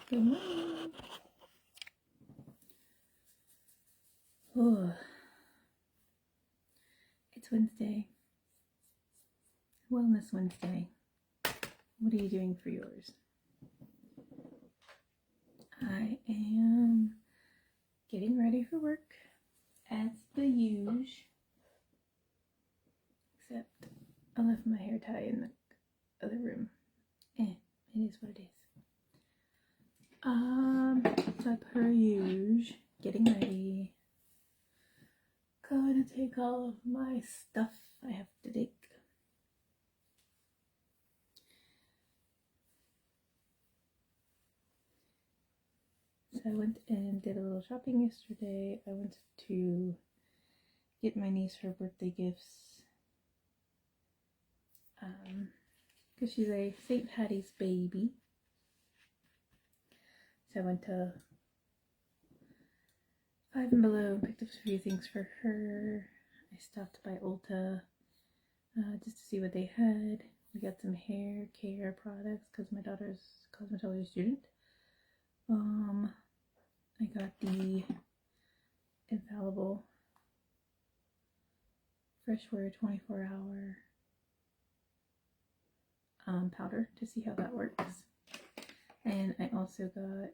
Good morning. Oh, it's Wednesday. Wellness Wednesday. What are you doing for yours? I am getting ready for work as the usual. Except I left my hair tie in the other room. It is what it is. So per usual, getting ready. Going to take all of my stuff I have to take. So I went and did a little shopping yesterday. I went to get my niece her birthday gifts. Because she's a St. Patty's baby. So I went to Five and Below and picked up a few things for her. I stopped by Ulta just to see what they had. We got some hair care products because my daughter's a cosmetology student. I got the Infallible Fresh Wear 24-hour powder to see how that works. And I also got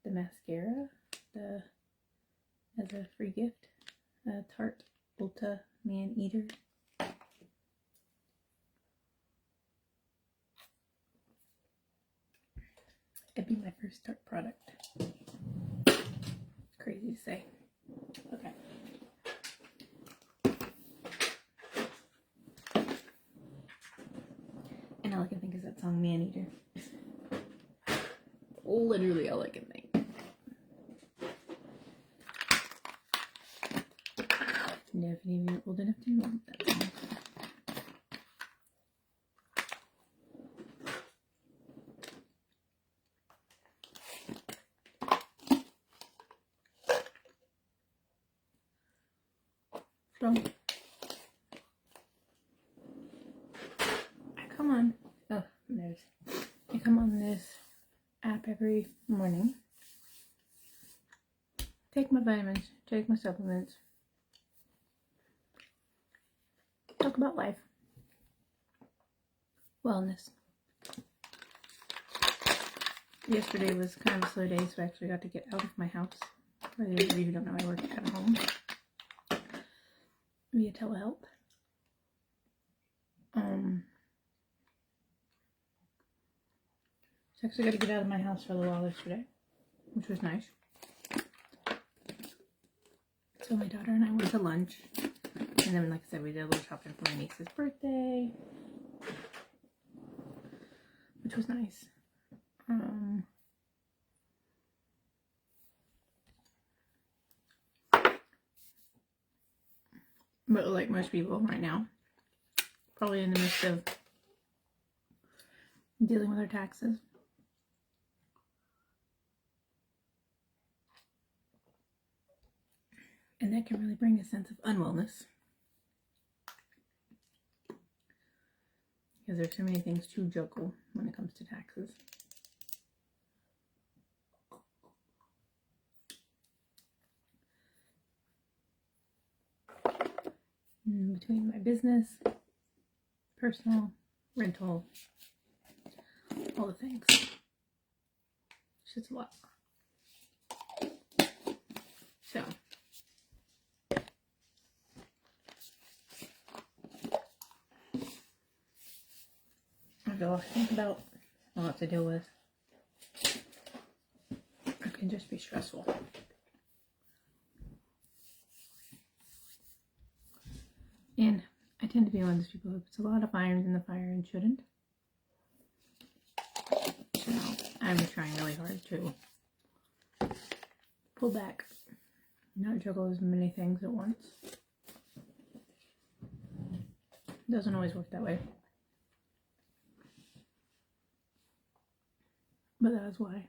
the mascara as a free gift. Tarte Ulta Man Eater. It'd be my first Tarte product. Crazy to say. Okay. And all I can think is that song Man Eater. Literally all I can think. Now, if any of you are old enough to know that song. So, I come on. Oh, there's. I come on this app every morning. Take my vitamins. Take my supplements. Talk about life. Wellness. Yesterday was kind of a slow day, so I actually got to get out of my house. For those of you who don't know, I work at home via telehealth. So I actually got to get out of my house for a little while yesterday, which was nice. So my daughter and I went to lunch. And then, like I said, we did a little shopping for my niece's birthday, which was nice. But like most people right now, probably in the midst of dealing with our taxes. And that can really bring a sense of unwellness. Because there's so many things to juggle when it comes to taxes. And between my business, personal, rental, all the things. It's just a lot. So. I have a lot to think about, a lot to deal with. It can just be stressful. And I tend to be one of those people who puts a lot of irons in the fire and shouldn't. So I'm trying really hard to pull back, not juggle as many things at once. It doesn't always work that way. But that is why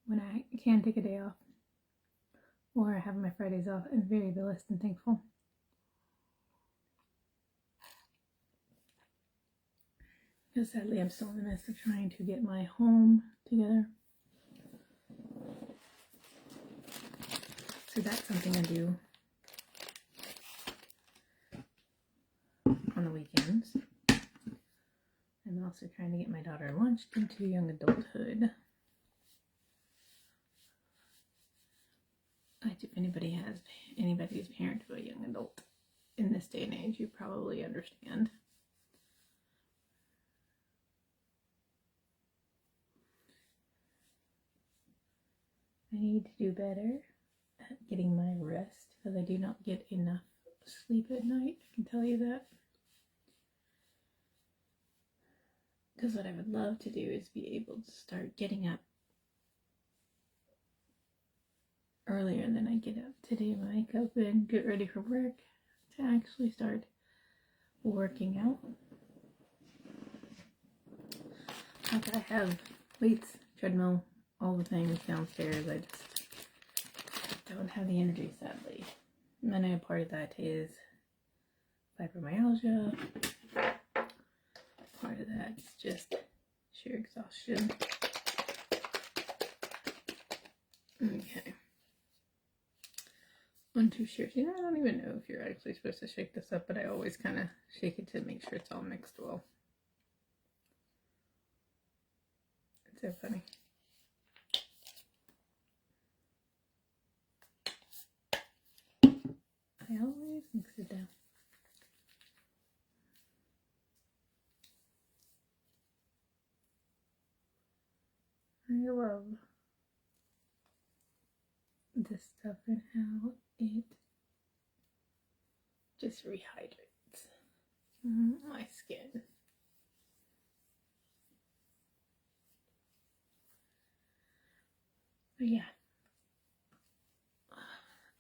when I can take a day off or have my Fridays off, I'm very blessed and thankful. Because sadly I'm still in the midst of trying to get my home together. So that's something I do on the weekends. I'm also trying to get my daughter launched into young adulthood. If anybody's parent of a young adult in this day and age, you probably understand. I need to do better at getting my rest because I do not get enough sleep at night. I can tell you that. Because what I would love to do is be able to start getting up earlier than I get up to do my makeup and get ready for work, to actually start working out. Like I have weights, treadmill, all the things downstairs. I just don't have the energy, sadly. And I know part of that is fibromyalgia. Part of that is just sheer exhaustion. Okay. 1, 2 shares. You know, I don't even know if you're actually supposed to shake this up, but I always kind of shake it to make sure it's all mixed well. It's so funny. I always mix it down. I love this stuff and how it just rehydrates my skin. But yeah,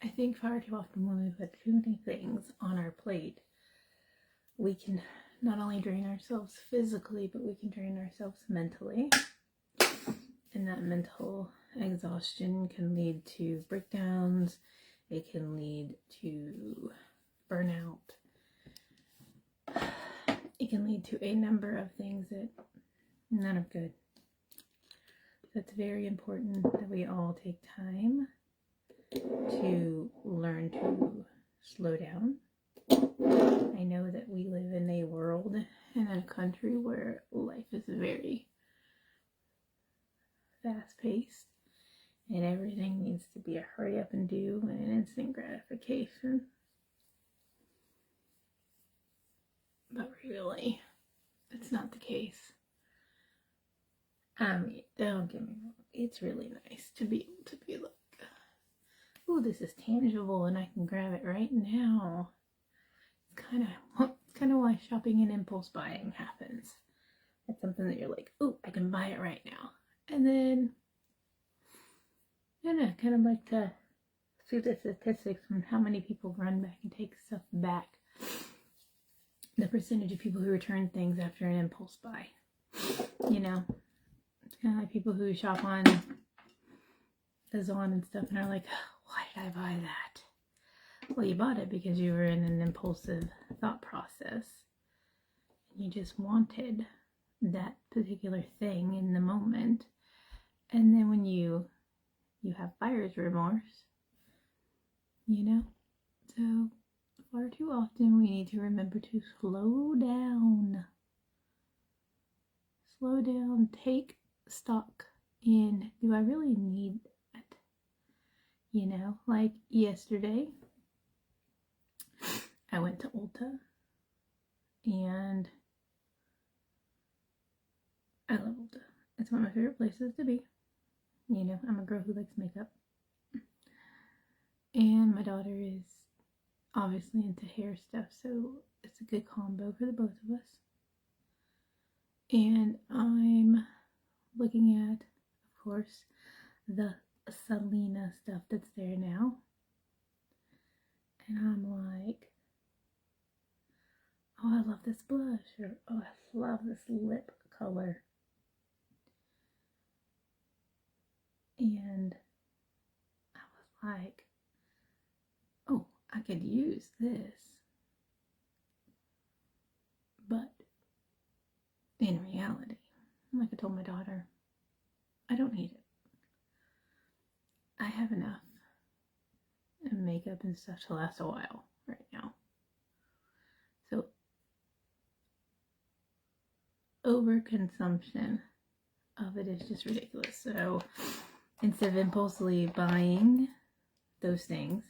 I think far too often when we put too many things on our plate, we can not only drain ourselves physically, but we can drain ourselves mentally. And that mental exhaustion can lead to breakdowns. It can lead to burnout. It can lead to a number of things that none are good. So it's very important that we all take time to learn to slow down. I know that we live in a world and in a country where life is very fast-paced and everything needs to be a hurry up and do and an instant gratification. But really, it's not the case. I mean, don't get me wrong, it's really nice to be able to be like, oh, this is tangible and I can grab it right now. It's kind of why shopping and impulse buying happens. It's something that you're like, oh, I can buy it right now. And then, I kind of like to see the statistics on how many people run back and take stuff back. The percentage of people who return things after an impulse buy. You know, it's kind of like people who shop on Amazon and stuff and are like, why did I buy that? Well, you bought it because you were in an impulsive thought process. You just wanted that particular thing in the moment. And then when you have buyer's remorse, you know? So far too often we need to remember to slow down. Slow down, take stock in, do I really need that? You know, like yesterday, I went to Ulta and I love Ulta. It's one of my favorite places to be. You know, I'm a girl who likes makeup. And my daughter is obviously into hair stuff, so it's a good combo for the both of us. And I'm looking at, of course, the Selena stuff that's there now. And I'm like, oh, I love this blush, or oh, I love this lip color. And I was like, oh, I could use this. But in like I told my daughter, I don't need it. I have enough makeup and stuff to last a while right now. So overconsumption of it is just ridiculous. So instead of impulsively buying those things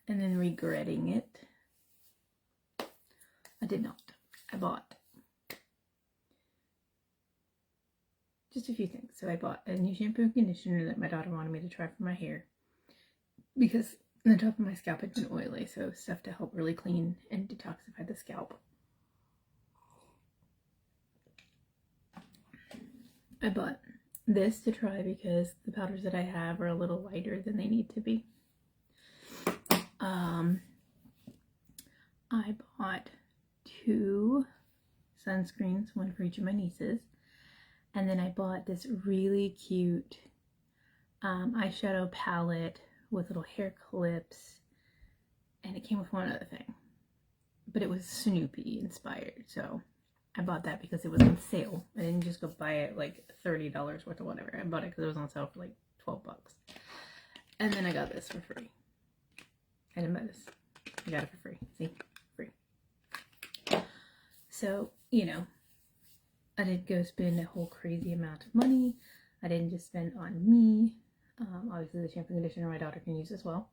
and then regretting it, I did not. I bought just a few things. So I bought a new shampoo and conditioner that my daughter wanted me to try for my hair because the top of my scalp had been oily, so stuff to help really clean and detoxify the scalp. I bought this to try because the powders that I have are a little lighter than they need to be. I bought 2 sunscreens, one for each of my nieces. And then I bought this really cute eyeshadow palette with little hair clips. And it came with one other thing. But it was Snoopy inspired. So I bought that because it was on sale. I didn't just go buy it like $30 worth of whatever. I bought it because it was on sale for like 12 bucks. And then I got this for free. I didn't buy this. I got it for free. See? Free. So, you know, I didn't go spend a whole crazy amount of money. I didn't just spend on me. Obviously the shampoo and conditioner my daughter can use as well.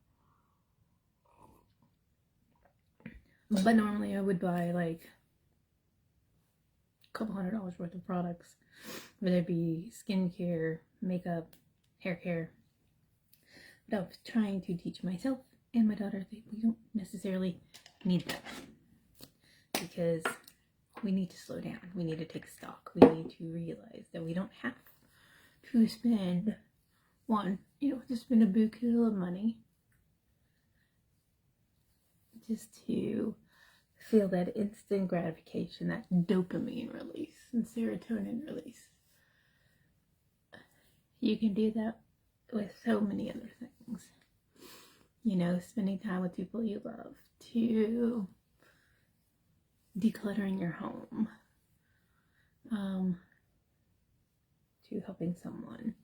But normally I would buy like a couple $100 worth of products, whether it be skincare, makeup, hair care. But I was trying to teach myself and my daughter that we don't necessarily need that, because we need to slow down. We need to take stock. We need to realize that we don't have to spend to spend a buku of money just to feel that instant gratification, that dopamine release and serotonin release. You can do that with so many other things. You know, spending time with people you love, to decluttering your home, to helping someone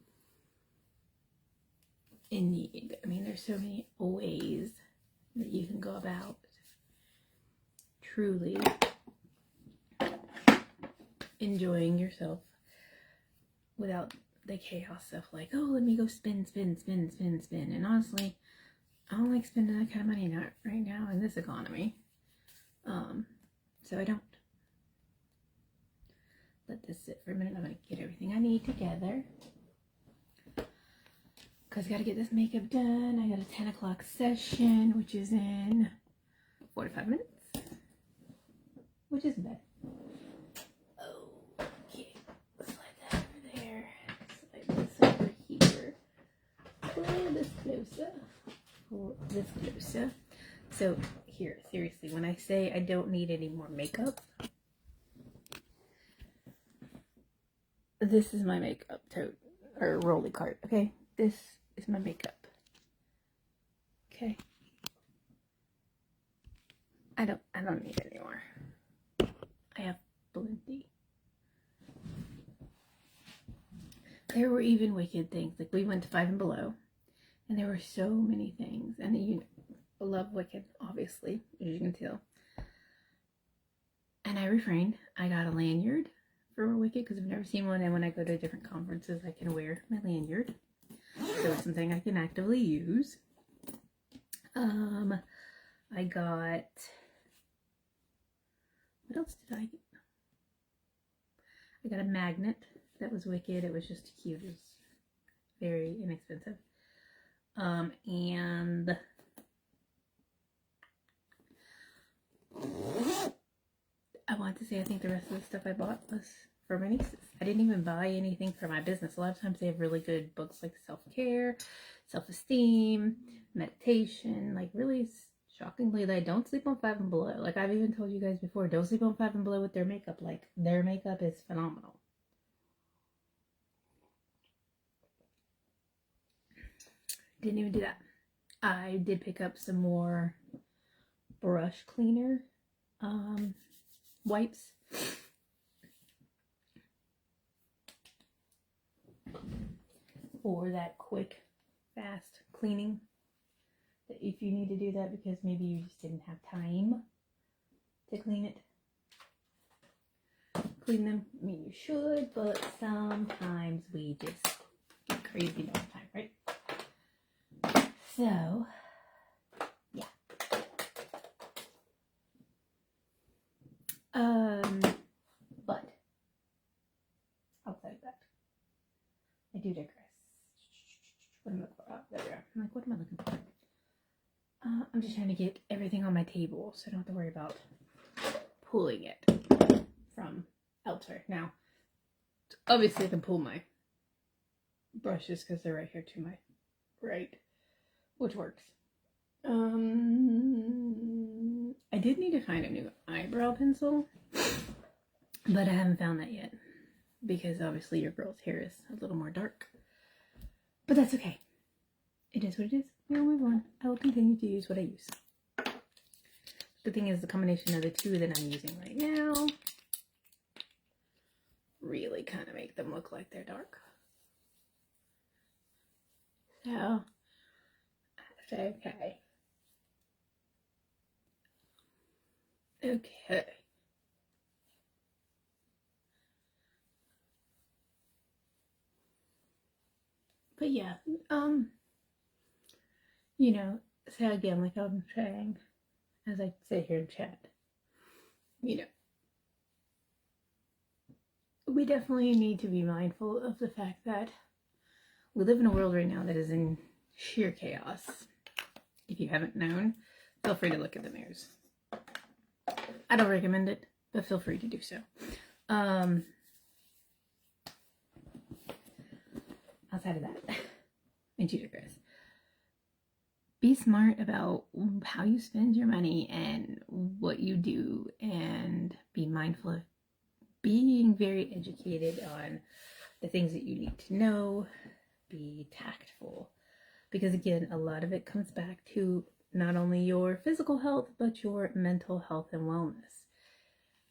in need. I mean, there's so many ways that you can go about truly enjoying yourself without the chaos of like, oh, let me go spend. And honestly, I don't like spending that kind of money right now in this economy. So I don't. Let this sit for a minute. I'm going to get everything I need together, because I got to get this makeup done. I got a 10 o'clock session, which is in 45 minutes, which isn't bad. Okay, slide that over there. Slide this over here. Pull this closer. Pull this closer. So here, seriously, when I say I don't need any more makeup, this is my makeup tote or rolly cart. Okay, this is my makeup. Okay, I don't need any more. I have plenty. There were even wicked things. Like, we went to Five and Below, and there were so many things. And you love Wicked, obviously, as you can tell. And I refrained. I got a lanyard for Wicked because I've never seen one, and when I go to different conferences I can wear my lanyard, so it's something I can actively use. I got, what else did I get? I got a magnet that was Wicked. It was just cute. It was very inexpensive. And I want to say, I think the rest of the stuff I bought was for my nieces. I didn't even buy anything for my business. A lot of times they have really good books like self-care, self-esteem, meditation. Like, really shockingly, they don't sleep on Five and Below. Like, I've even told you guys before, don't sleep on Five and Below with their makeup. Like, their makeup is phenomenal. Didn't even do that. I did pick up some more brush cleaner wipes. or that quick, fast cleaning. If you need to do that because maybe you just didn't have time to clean them. I mean, you should, but sometimes we just get crazy all the time, right? So, yeah. But outside that, I do digress. What am I looking for? Oh, there we are. I'm like, what am I looking for? I'm just trying to get everything on my table so I don't have to worry about pulling it from elsewhere. Now, obviously I can pull my brushes because they're right here to my right, which works. I did need to find a new eyebrow pencil, but I haven't found that yet because obviously your girl's hair is a little more dark. But that's okay. It is what it is. We'll move on. I will continue to use what I use. The thing is, the combination of the two that I'm using right now really kind of make them look like they're dark. So, that's okay. Okay. But yeah, you know, so again, like I'm saying, as I sit here and chat, you know, we definitely need to be mindful of the fact that we live in a world right now that is in sheer chaos. If you haven't known, feel free to look at the news. I don't recommend it, but feel free to do so. Outside of that, I do digress. Be smart about how you spend your money and what you do, and be mindful of being very educated on the things that you need to know. Be tactful, because again, a lot of it comes back to not only your physical health, but your mental health and wellness.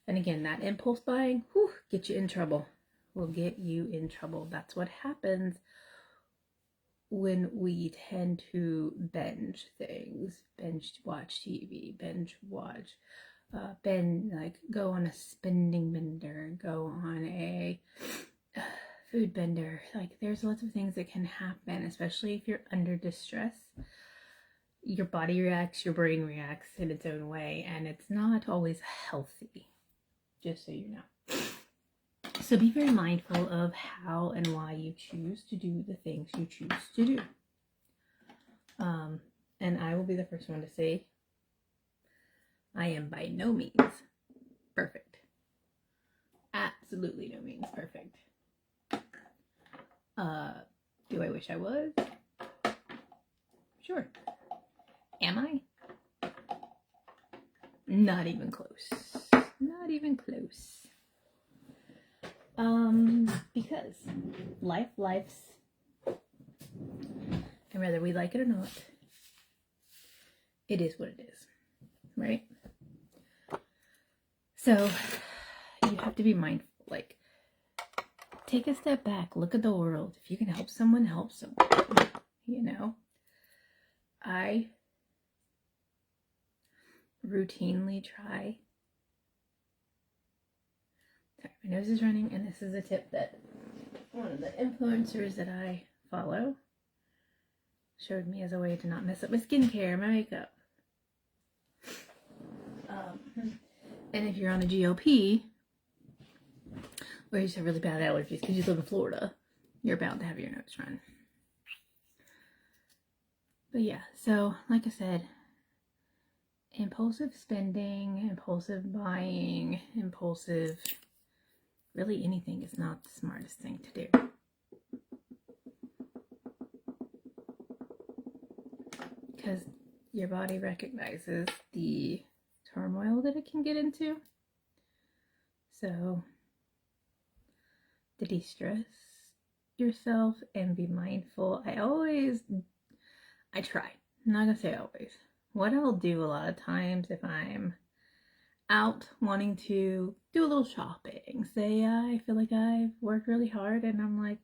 And again, that impulse buying, get you in trouble. Will get you in trouble. That's what happens when we tend to binge things, binge watch TV, binge watch, go on a spending bender, go on a food bender. Like, there's lots of things that can happen, especially if you're under distress. Your body reacts, your brain reacts in its own way, and it's not always healthy, just so you know. So be very mindful of how and why you choose to do the things you choose to do. And I will be the first one to say, I am by no means perfect. Absolutely no means perfect. Do I wish I was? Sure. Am I? Not even close. Not even close. Because life's, and whether we like it or not, it is what it is, right? So you have to be mindful, like, take a step back, look at the world. If you can help someone, help someone, you know? I routinely try. Sorry, my nose is running, and this is a tip that one of the influencers that I follow showed me as a way to not mess up my skincare, my makeup. And if you're on a GOP, or you just have really bad allergies because you live in Florida, you're bound to have your nose run. But yeah, so like I said, impulsive spending, impulsive buying, really anything is not the smartest thing to do. Because your body recognizes the turmoil that it can get into. So, to de-stress yourself and be mindful, I try. I'm not going to say always. What I'll do a lot of times if I'm out wanting to do a little shopping, say I feel like I've worked really hard and I'm like,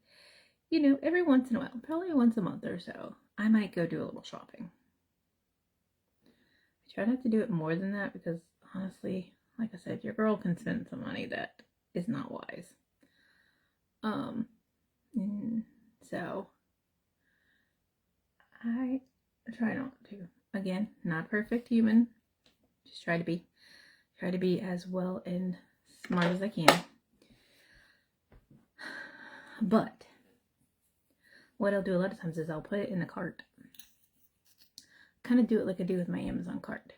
you know, every once in a while, probably once a month or so, I might go do a little shopping. I try not to do it more than that because honestly, like I said, your girl can spend some money that is not wise. So I try not to. Again, not perfect human. Just try to be as well and smart as I can. But what I'll do a lot of times is I'll put it in the cart. Kind of do it like I do with my Amazon cart.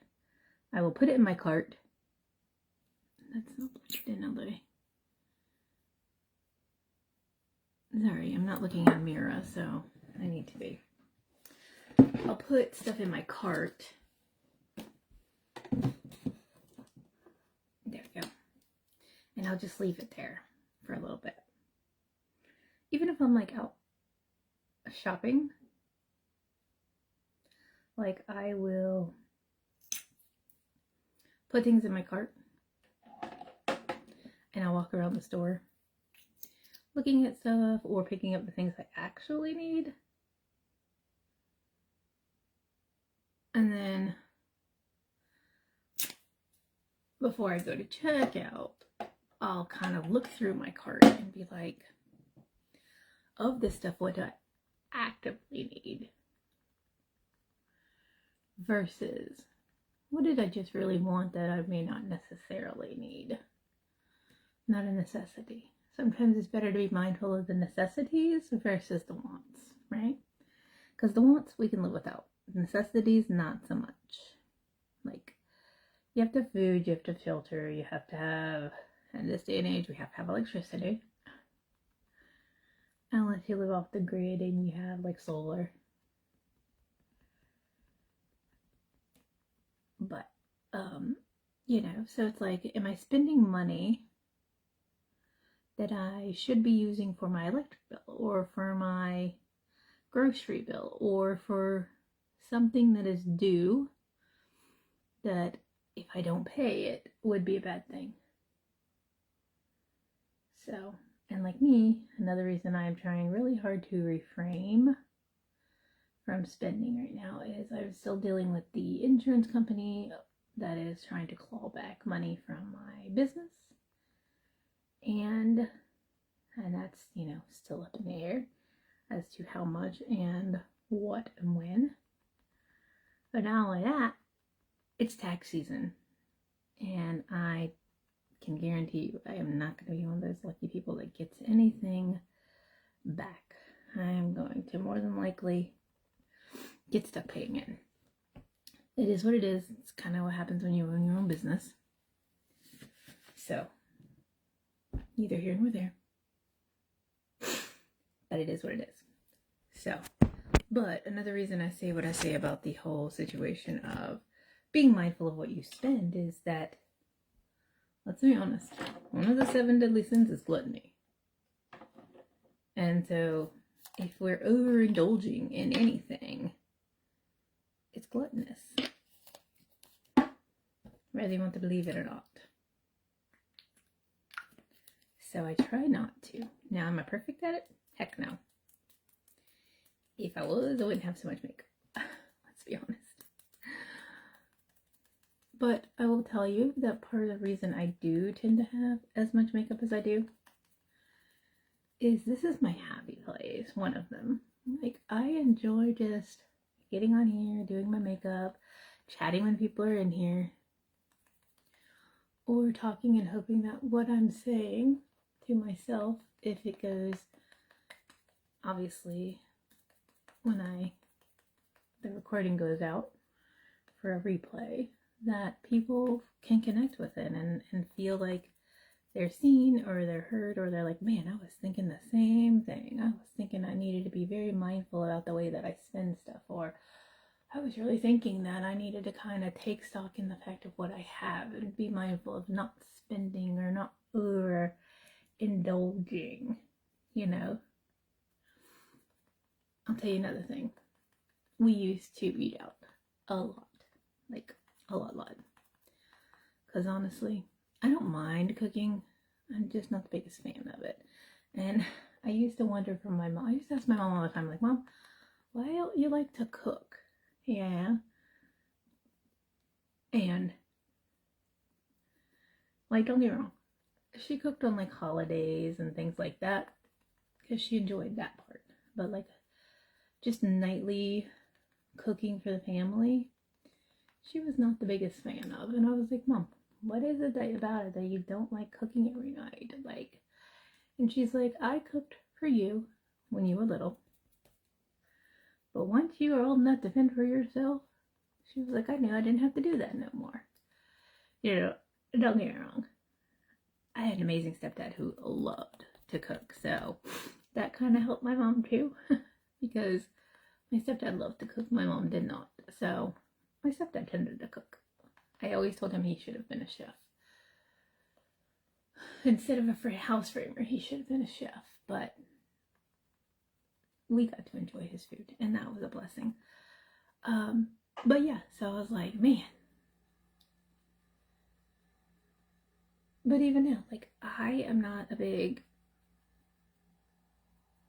I will put it in my cart. That's not plugged in all the way. Sorry, I'm not looking at a mirror, so I need to be. I'll put stuff in my cart. There we go. And I'll just leave it there for a little bit. Even if I'm like out shopping, like I will put things in my cart and I'll walk around the store looking at stuff or picking up the things I actually need. And then before I go to checkout, I'll kind of look through my cart and be like, of this stuff, what do I actively need? Versus, what did I just really want that I may not necessarily need? Not a necessity. Sometimes it's better to be mindful of the necessities versus the wants, right? Because the wants we can live without. The necessities, not so much. Like, you have to have food, you have to have shelter, you have to have, in this day and age, we have to have electricity. Unless you live off the grid and you have like solar. But, you know, so it's like, am I spending money that I should be using for my electric bill or for my grocery bill or for something that is due that if I don't pay it would be a bad thing? So, and like me, another reason I'm trying really hard to refrain from spending right now is I'm still dealing with the insurance company that is trying to claw back money from my business. And that's, you know, still up in the air as to how much and what and when. But not only that, it's tax season. And I can guarantee you I am not going to be one of those lucky people that gets anything back. I am going to more than likely get stuck paying it. It is what it is. It's kind of what happens when you own your own business. So, neither here nor there. But it is what it is. So, but another reason I say what I say about the whole situation of being mindful of what you spend is that, let's be honest, one of the 7 deadly sins is gluttony. And so, if we're overindulging in anything, it's gluttonous. Whether you want to believe it or not. So I try not to. Now, am I perfect at it? Heck no. If I was, I wouldn't have so much makeup. Let's be honest. But I will tell you that part of the reason I do tend to have as much makeup as I do is this is my happy place, one of them. Like, I enjoy just getting on here, doing my makeup, chatting when people are in here, or talking and hoping that what I'm saying to myself, if it goes, obviously, when the recording goes out for a replay, that people can connect with it and feel like they're seen or they're heard, or they're like, man, I was thinking the same thing. I was thinking I needed to be very mindful about the way that I spend stuff, or I was really thinking that I needed to kind of take stock in the fact of what I have and be mindful of not spending or not overindulging, you know. I'll tell you another thing. We used to eat out a lot, like a lot. Because honestly, I don't mind cooking. I'm just not the biggest fan of it. And I used to wonder from my mom. I used to ask my mom all the time, like, Mom, why don't you like to cook? Yeah. And, like, don't get me wrong. She cooked on, like, holidays and things like that because she enjoyed that part. But, like, just nightly cooking for the family, she was not the biggest fan of. And I was like, Mom, what is it about it that you don't like cooking every night? Like, and she's like, I cooked for you when you were little. But once you were old enough to fend for yourself, she was like, I knew I didn't have to do that no more. You know, don't get me wrong. I had an amazing stepdad who loved to cook. So that kind of helped my mom too. Because my stepdad loved to cook. My mom did not. So my stepdad tended to cook. I always told him he should have been a chef. Instead of a house framer, he should have been a chef. But we got to enjoy his food, and that was a blessing. But yeah, so I was like, man. But even now, like, I am not a big,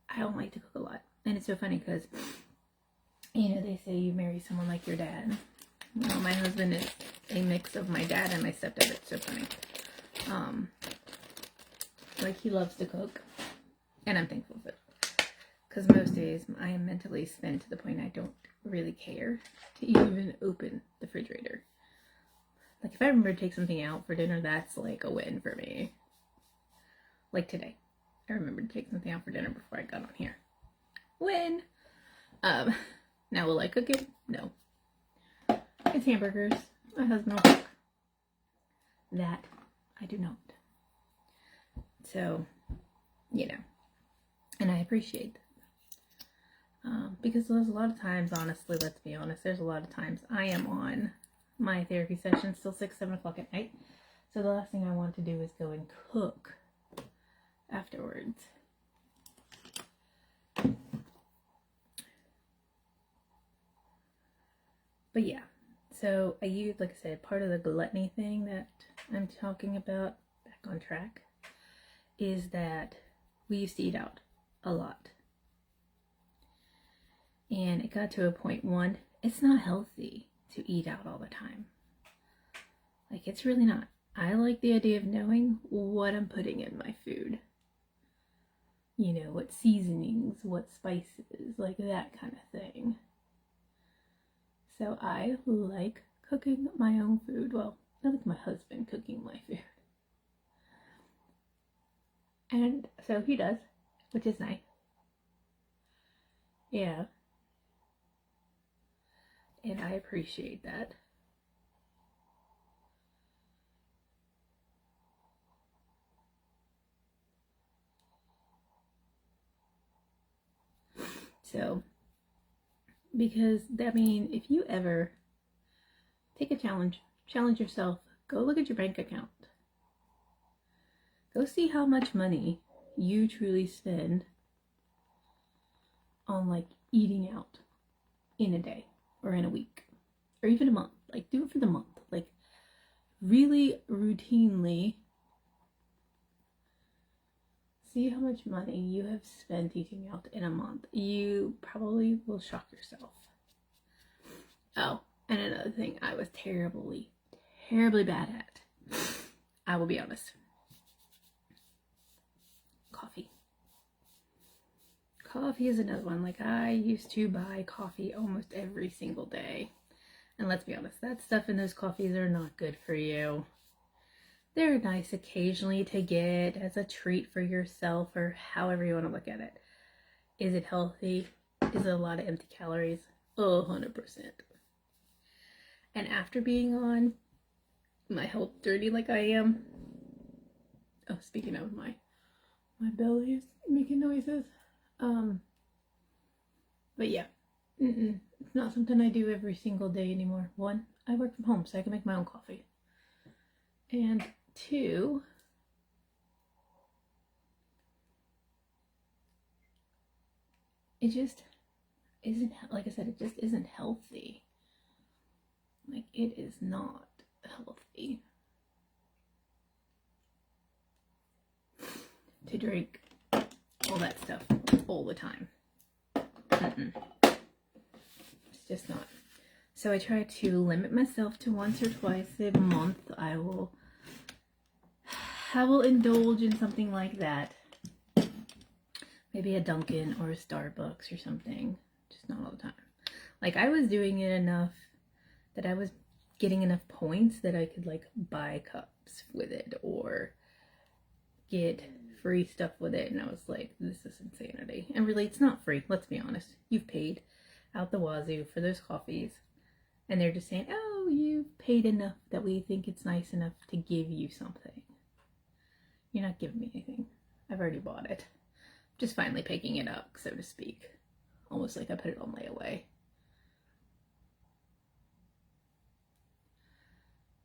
I don't like to cook a lot. And it's so funny because, you know, they say you marry someone like your dad. Well, my husband is a mix of my dad and my stepdad. It's so funny. Like, he loves to cook, and I'm thankful for it. Because most days I am mentally spent to the point I don't really care to even open the refrigerator. Like, if I remember to take something out for dinner, that's like a win for me. Like today. I remembered to take something out for dinner before I got on here. Win! Now will I cook it? No. It's hamburgers. My husband will cook. That I do not. So, you know. And I appreciate that. Because there's a lot of times, honestly, let's be honest, there's a lot of times I am on my therapy sessions till 6, 7 o'clock at night. So the last thing I want to do is go and cook afterwards. But yeah, so I use, like I said, part of the gluttony thing that I'm talking about, back on track, is that we used to eat out a lot. And it got to a point, one, it's not healthy to eat out all the time. Like, it's really not. I like the idea of knowing what I'm putting in my food. You know, what seasonings, what spices, like that kind of thing. So I like cooking my own food. Well, I like my husband cooking my food. And so he does, which is nice. Yeah. And I appreciate that. So, because, I mean, if you ever take a challenge yourself, go look at your bank account. Go see how much money you truly spend on, like, eating out in a day or in a week or even a month. Like, do it for the month. Like, really routinely see how much money you have spent eating out in a month. You probably will shock yourself. Oh, and another thing I was terribly bad at, I will be honest. Coffee is another one. Like, I used to buy coffee almost every single day. And let's be honest, that stuff in those coffees are not good for you. They're nice occasionally to get as a treat for yourself, or however you want to look at it. Is it healthy? Is it a lot of empty calories? Oh, 100%. And after being on my health journey like I am, oh, speaking of, my belly is making noises. But yeah, it's not something I do every single day anymore. One, I work from home, so I can make my own coffee. And two, it just isn't, like I said, it just isn't healthy. Like, it is not healthy to drink all that stuff all the time. It's just not. So I try to limit myself to once or twice a month. I will indulge in something like that. Maybe a Dunkin' or a Starbucks or something. Just not all the time. Like, I was doing it enough that I was getting enough points that I could, like, buy cups with it or get free stuff with it. And I was like, this is insanity. And really, it's not free. Let's be honest. You've paid out the wazoo for those coffees. And they're just saying, oh, you've paid enough that we think it's nice enough to give you something. You're not giving me anything. I've already bought it. Just finally picking it up, so to speak. Almost like I put it on layaway.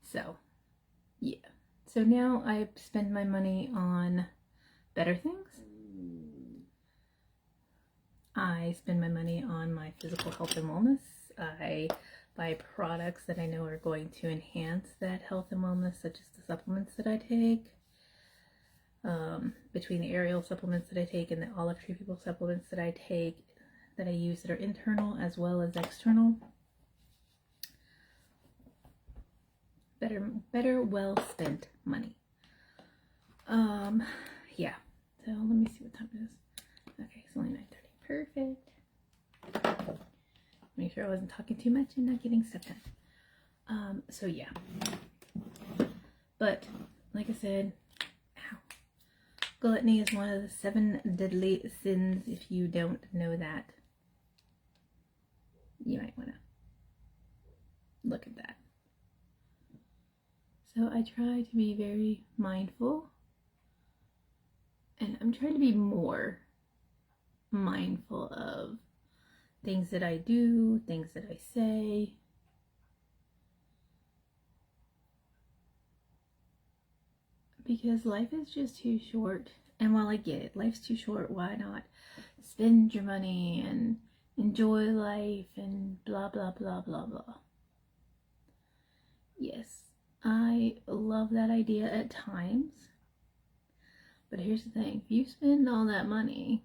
So, yeah. So now I spend my money on better things. I spend my money on my physical health and wellness. I buy products that I know are going to enhance that health and wellness, such as the supplements that I take. Between the aerial supplements that I take and the olive tree people supplements that I take, that I use that are internal as well as external. Better well spent money. Yeah. So let me see what time it is. Okay, it's only 9:30. Perfect. Make sure I wasn't talking too much and not getting stuff done. So yeah. But like I said, gluttony is one of the 7 deadly sins. If you don't know that, you might want to look at that. So I try to be very mindful, and I'm trying to be more mindful of things that I do, things that I say. Because life is just too short. And while I get it, life's too short, why not spend your money and enjoy life and blah, blah, blah, blah, blah. Yes, I love that idea at times. But here's the thing. If you spend all that money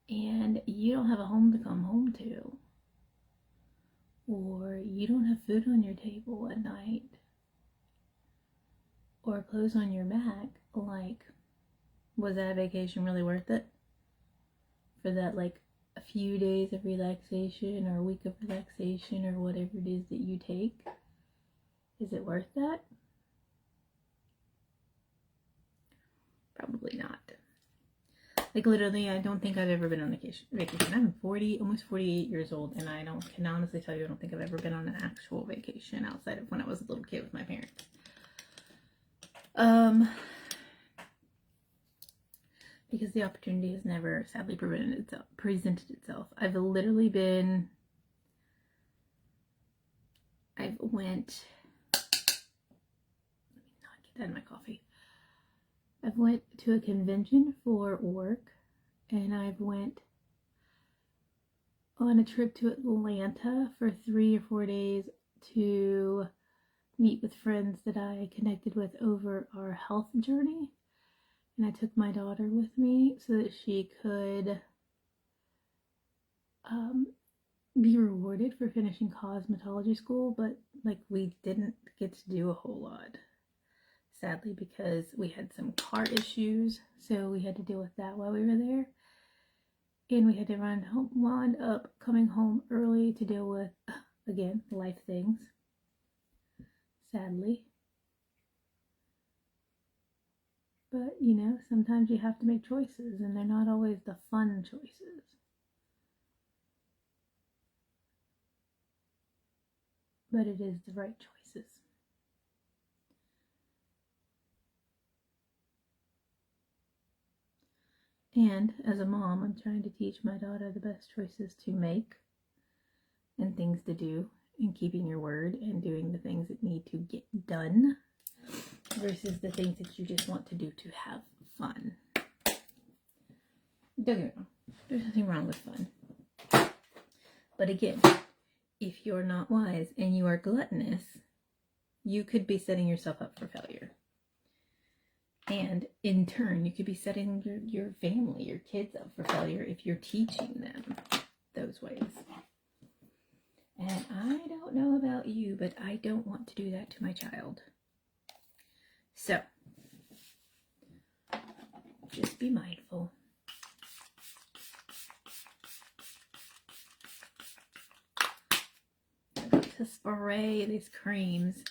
and you don't have a home to come home to, or you don't have food on your table at night, or clothes on your back, like, was that vacation really worth it? For that, like, a few days of relaxation or a week of relaxation or whatever it is that you take? Is it worth that? Probably not. Like, literally, I don't think I've ever been on vacation. I'm 40, almost 48 years old, and I can honestly tell you I don't think I've ever been on an actual vacation outside of when I was a little kid with my parents. Because the opportunity has never sadly presented itself. I've literally been, let me not get that in my coffee. I've went to a convention for work, and I've went on a trip to Atlanta for 3 or 4 days to meet with friends that I connected with over our health journey. And I took my daughter with me so that she could be rewarded for finishing cosmetology school, but like we didn't get to do a whole lot, sadly, because we had some car issues, so we had to deal with that while we were there. And we had to wound up coming home early to deal with, again, life things, sadly. But, you know, sometimes you have to make choices, and they're not always the fun choices. But it is the right choices. And as a mom, I'm trying to teach my daughter the best choices to make and things to do, and keeping your word and doing the things that need to get done versus the things that you just want to do to have fun. Don't get me wrong. There's nothing wrong with fun. But again, if you're not wise and you are gluttonous, you could be setting yourself up for failure. And in turn, you could be setting your family, your kids up for failure if you're teaching them those ways. And I don't know about you, but I don't want to do that to my child. So, just be mindful. To spray these creams.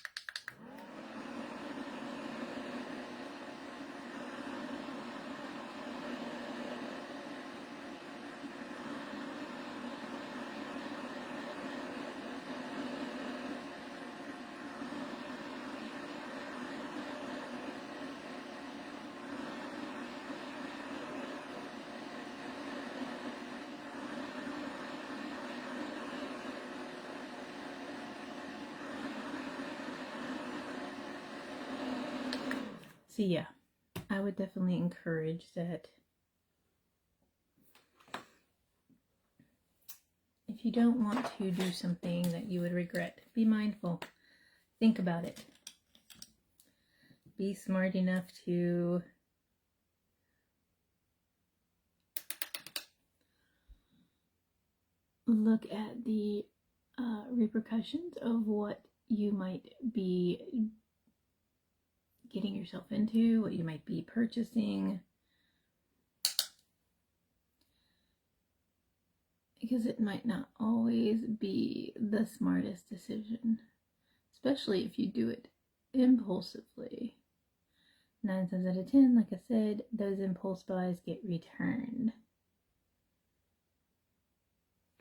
So yeah, I would definitely encourage that if you don't want to do something that you would regret, be mindful. Think about it. Be smart enough to look at the repercussions of what you might be getting yourself into, what you might be purchasing, because it might not always be the smartest decision, especially if you do it impulsively. 9 times out of 10, like I said, those impulse buys get returned.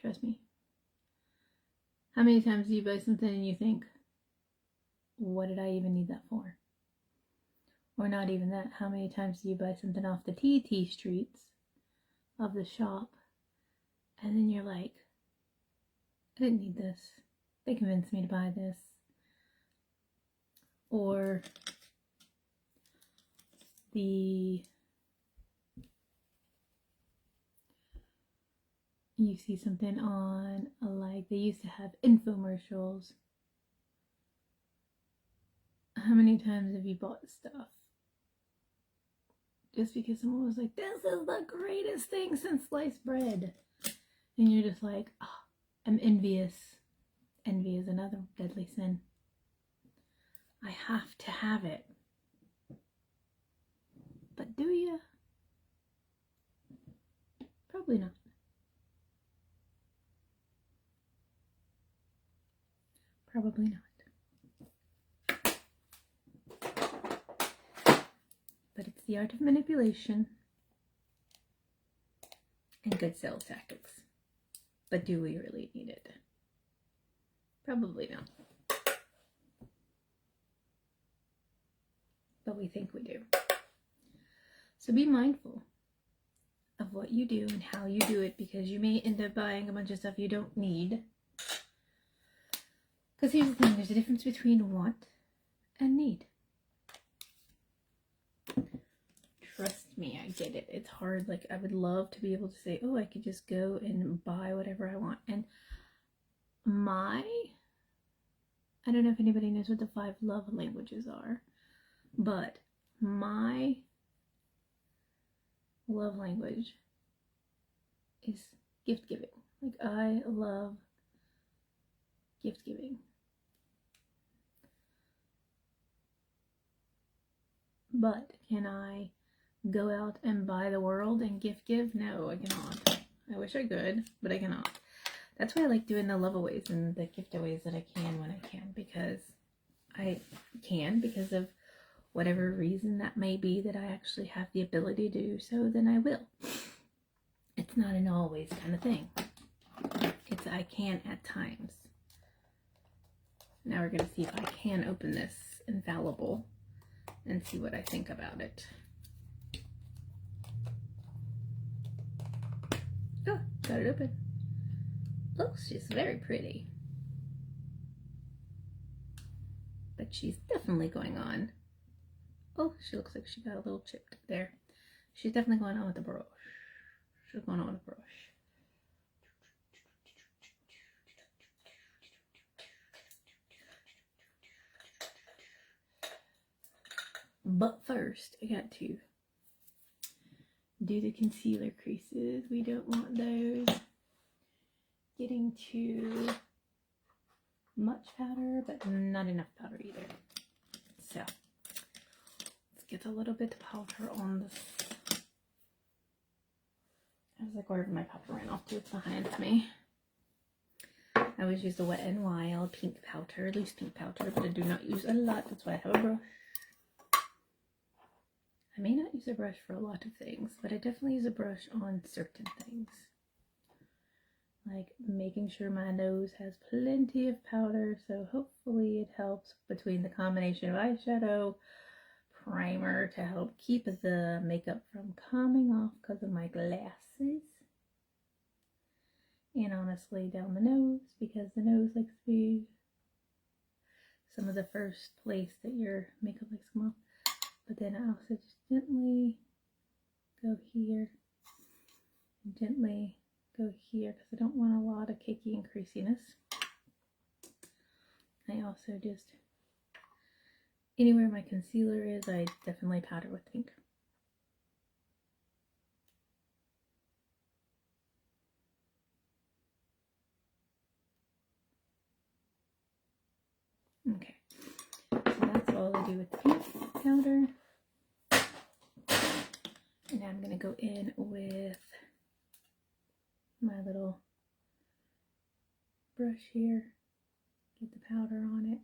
Trust me. How many times do you buy something and you think, what did I even need that for? Or not even that. How many times do you buy something off the TT streets of the shop and then you're like, I didn't need this. They convinced me to buy this. Or you see something on, like they used to have infomercials. How many times have you bought stuff just because someone was like, this is the greatest thing since sliced bread? And you're just like, oh, I'm envious. Envy is another deadly sin. I have to have it. But do you? Probably not. Probably not. But it's the art of manipulation and good sales tactics. But do we really need it? Probably not. But we think we do. So be mindful of what you do and how you do it, because you may end up buying a bunch of stuff you don't need. Because here's the thing, there's a difference between want and need. Trust me, I get it. It's hard. Like, I would love to be able to say, oh, I could just go and buy whatever I want. And I don't know if anybody knows what the 5 love languages are, but my love language is gift giving. Like, I love gift giving. But can I go out and buy the world and gift give? No, I cannot. I wish I could, but I cannot. That's why I like doing the love-aways and the gift-aways that I can when I can, because I can, because of whatever reason that may be, that I actually have the ability to do so, then I will. It's not an always kind of thing. It's I can at times. Now we're going to see if I can open this infallible and see what I think about it. Oh, got it open. Oh, she's very pretty. But she's definitely going on. Oh, she looks like she got a little chipped there. She's definitely going on with the brush. She's going on with the brush. But first, I got to do the concealer creases. We don't want those getting too much powder, but not enough powder either. So let's get a little bit of powder on this. I was like, where did my powder ran off to? It's behind me. I always use the Wet n Wild pink powder, loose pink powder, but I do not use a lot. That's why I have a brush. I may not use a brush for a lot of things, but I definitely use a brush on certain things. Like making sure my nose has plenty of powder, so hopefully it helps between the combination of eyeshadow, primer to help keep the makeup from coming off because of my glasses. And honestly down the nose, because the nose likes to be some of the first place that your makeup likes to come off. But then I also just gently go here and gently go here because I don't want a lot of cakey and creasiness. I also just, anywhere my concealer is, I definitely powder with pink. Okay, so that's all I do with the pink powder. And now I'm going to go in with my little brush here, get the powder on it.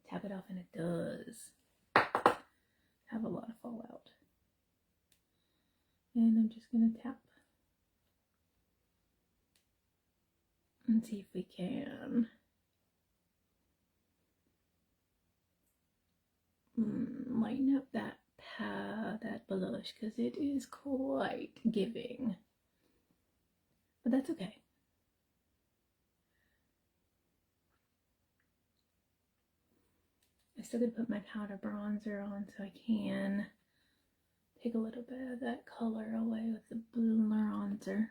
Tap it off and it does have a lot of fallout. And I'm just going to tap and see if we can lighten up that blush, because it is quite giving, but that's okay. I still gotta put my powder bronzer on so I can take a little bit of that color away with the bronzer.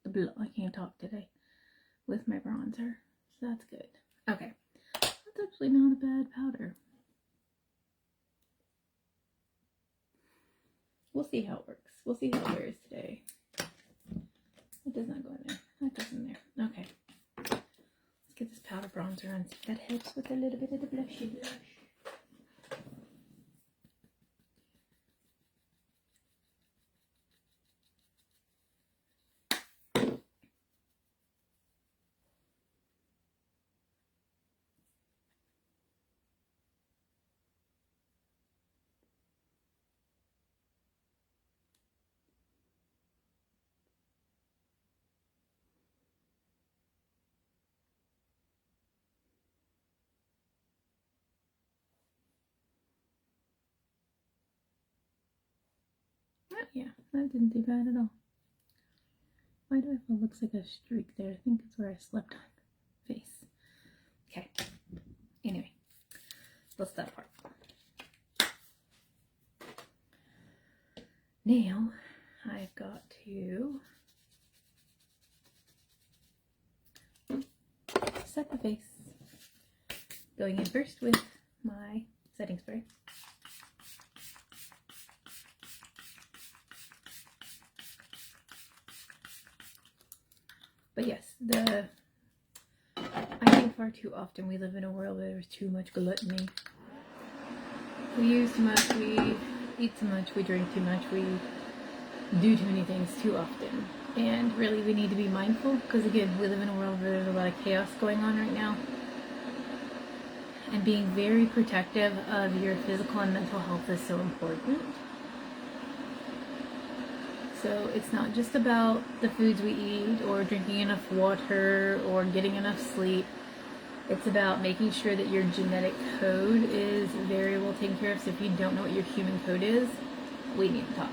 I can't talk today. With my bronzer, so that's good. Okay, that's actually not a bad powder. We'll see how it works. We'll see how it wears today. It does not go in there. That goes in there. Okay. Let's get this powder bronzer on. See if that helps with a little bit of the blushy blush. Oh, yeah, that didn't do bad at all. Why do I feel it looks like a streak there? I think it's where I slept on face. Okay. Anyway, let's that apart. Now, I've got to set the face. Going in first with my setting spray. But yes, I think far too often we live in a world where there's too much gluttony. We use too much, we eat too much, we drink too much, we do too many things too often. And really we need to be mindful, because again, we live in a world where there's a lot of chaos going on right now. And being very protective of your physical and mental health is so important. So it's not just about the foods we eat or drinking enough water or getting enough sleep. It's about making sure that your genetic code is very well taken care of. So if you don't know what your human code is, we need to talk.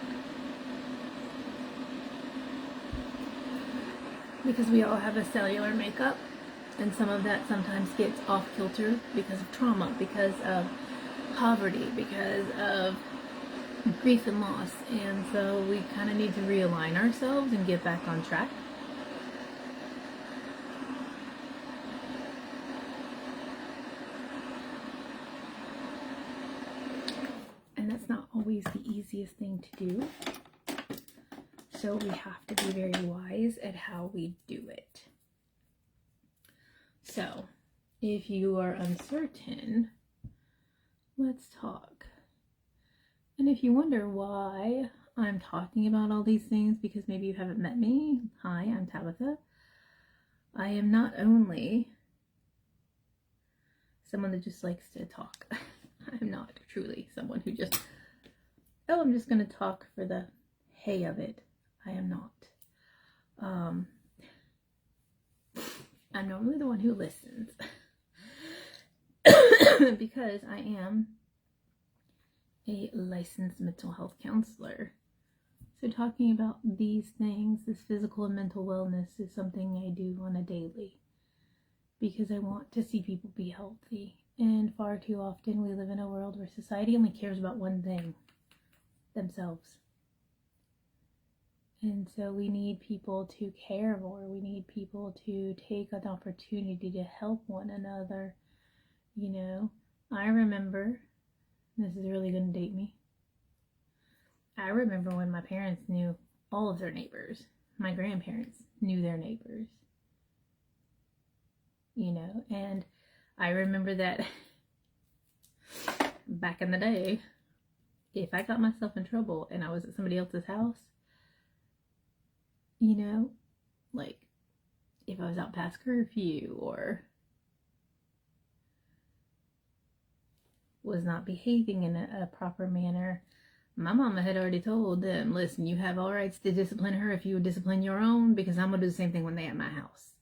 Because we all have a cellular makeup, and some of that sometimes gets off kilter because of trauma, because of poverty, because of grief and loss, and so we kind of need to realign ourselves and get back on track. always the easiest thing to do. So we have to be very wise at how we do it. So if you are uncertain, let's talk. And if you wonder why I'm talking about all these things, because maybe you haven't met me, hi, I'm Tabitha. I am not only someone that just likes to talk. I'm not truly someone who just, oh, I'm just going to talk for the hey of it. I am not. I'm normally the one who listens because I am a licensed mental health counselor. So talking about these things, this physical and mental wellness, is something I do on a daily because I want to see people be healthy. And far too often we live in a world where society only cares about one thing, themselves. And so we need people to care more. We need people to take an opportunity to help one another. You know, I remember, this is really going to date me. I remember when my parents knew all of their neighbors. My grandparents knew their neighbors. You know, and I remember that back in the day, if I got myself in trouble and I was at somebody else's house, you know, like if I was out past curfew or was not behaving in a proper manner, my mama had already told them, listen, you have all rights to discipline her if you would discipline your own, because I'm going to do the same thing when they at my house.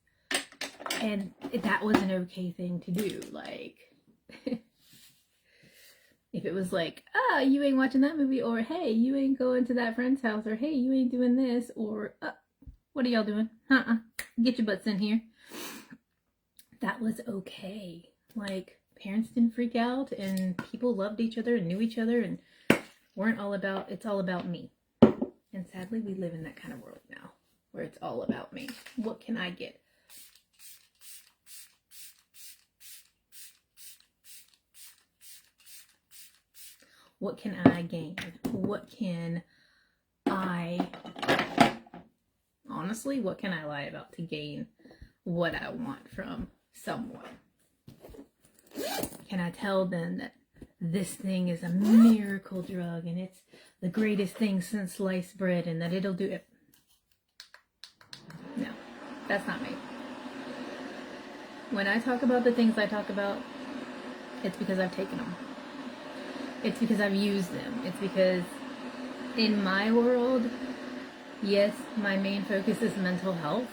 And that was an okay thing to do. Like, if it was like, ah, you ain't watching that movie, or hey, you ain't going to that friend's house, or hey, you ain't doing this, or what are y'all doing? Get your butts in here. That was okay. Like, parents didn't freak out, and people loved each other and knew each other and weren't all about, it's all about me. And sadly, we live in that kind of world now, where it's all about me. What can I get? What can I gain? What can I, honestly, what can I lie about to gain what I want from someone? Can I tell them that this thing is a miracle drug and it's the greatest thing since sliced bread and that it'll do it? No, that's not me. When I talk about the things I talk about, it's because I've taken them. It's because I've used them. It's because in my world, yes, my main focus is mental health,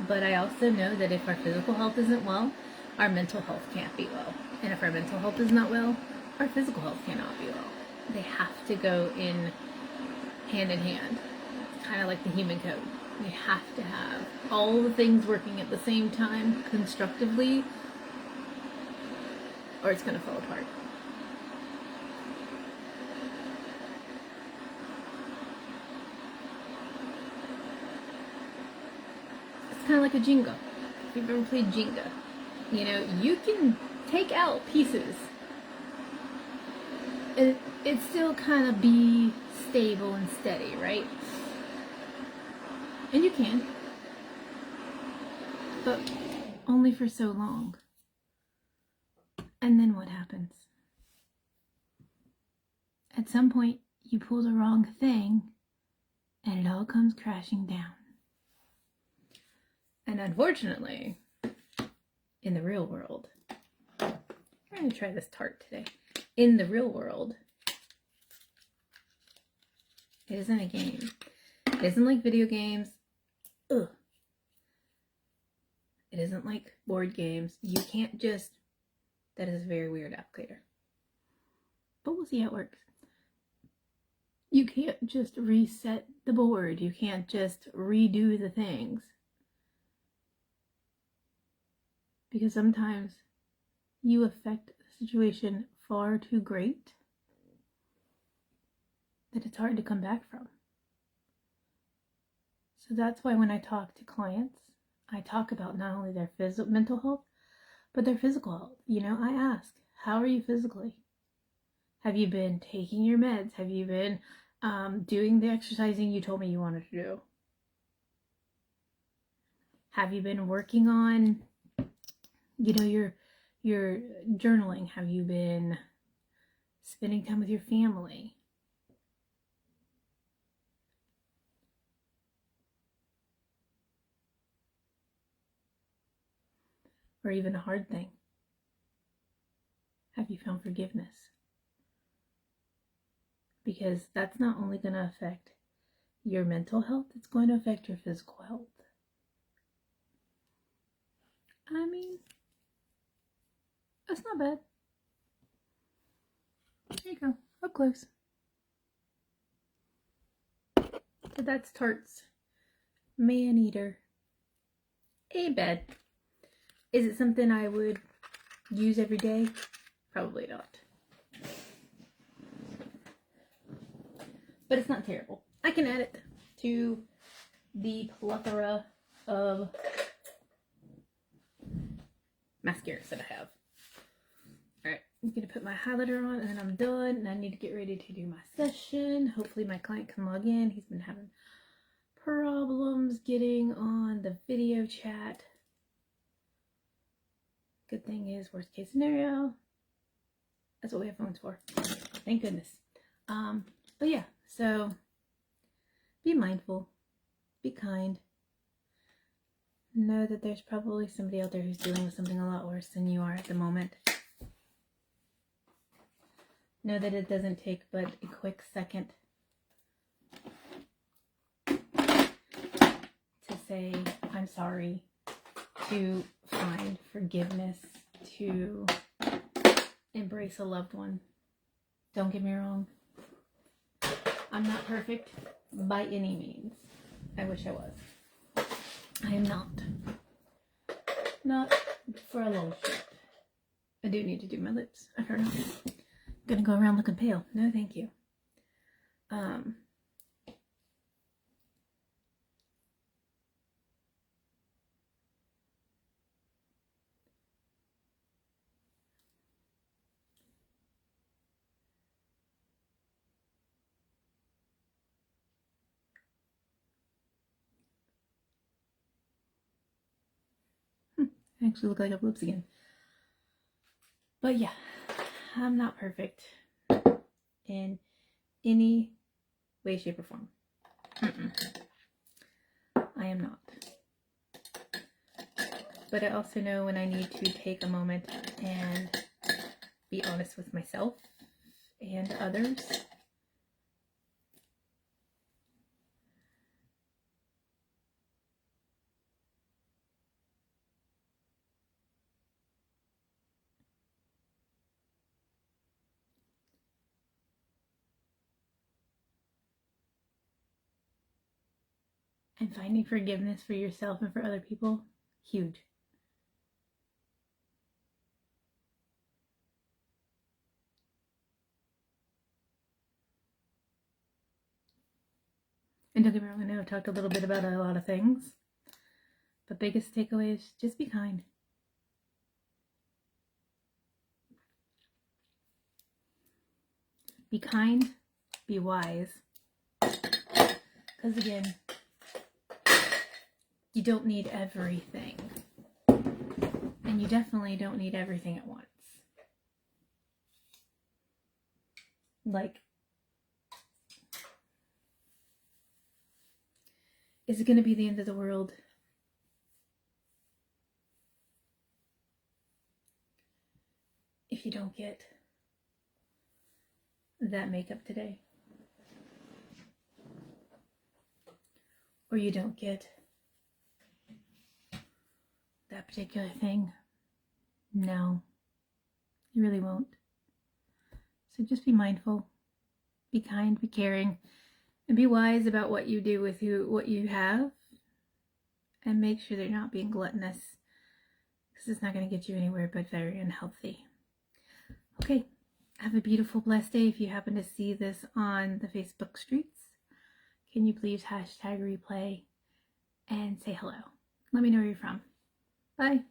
but I also know that if our physical health isn't well, our mental health can't be well. And if our mental health is not well, our physical health cannot be well. They have to go in hand. It's kind of like the human code. We have to have all the things working at the same time constructively, or it's going to fall apart. It's kind of like a Jenga. If you've ever played Jenga, you know, you can take out pieces and it still kind of be stable and steady, right? And you can, but only for so long. And then what happens? At some point, you pull the wrong thing and it all comes crashing down. And unfortunately, in the real world, I'm going to try this tart today. In the real world, it isn't a game. It isn't like video games. Ugh. It isn't like board games. You can't just, that is a very weird applicator. But we'll see how it works. You can't just reset the board. You can't just redo the things. Because sometimes you affect the situation far too great that it's hard to come back from. So that's why when I talk to clients, I talk about not only their mental health, but their physical health. You know, I ask, how are you physically? Have you been taking your meds? Have you been doing the exercising you told me you wanted to do? Have you been working on, your journaling? Have you been spending time with your family? Or even a hard thing? Have you found forgiveness? Because that's not only going to affect your mental health, it's going to affect your physical health. I mean, that's not bad. There you go, up close. So that's Tarte's Man-Eater A-Bed. Is it something I would use every day? Probably not. But it's not terrible. I can add it to the plethora of mascaras that I have. Alright, I'm going to put my highlighter on and then I'm done. And I need to get ready to do my session. Hopefully my client can log in. He's been having problems getting on the video chat. Good thing is, worst case scenario, that's what we have phones for. Thank goodness. But yeah, so be mindful, be kind. Know that there's probably somebody out there who's dealing with something a lot worse than you are at the moment. Know that it doesn't take but a quick second to say, I'm sorry, to find forgiveness, to embrace a loved one. Don't get me wrong. I'm not perfect by any means. I wish I was. I am not. Not for a little shit. I do need to do my lips. I don't know. I'm gonna go around looking pale. No, thank you. I actually look like I have lips again. But yeah, I'm not perfect in any way, shape, or form. I am not. But I also know when I need to take a moment and be honest with myself and others. And finding forgiveness for yourself and for other people, huge. And don't get me wrong, I know I've talked a little bit about a lot of things. But biggest takeaway is just be kind. Be kind, be wise. Because again, you don't need everything. And you definitely don't need everything at once. Like, is it going to be the end of the world if you don't get that makeup today? Or you don't get that particular thing? No, you really won't. So just be mindful, be kind, be caring, and be wise about what you do with what you have. And make sure they're not being gluttonous, because it's not going to get you anywhere but very unhealthy. Okay, have a beautiful, blessed day. If you happen to see this on the Facebook streets, can you please hashtag replay and say hello? Let me know where you're from. Bye.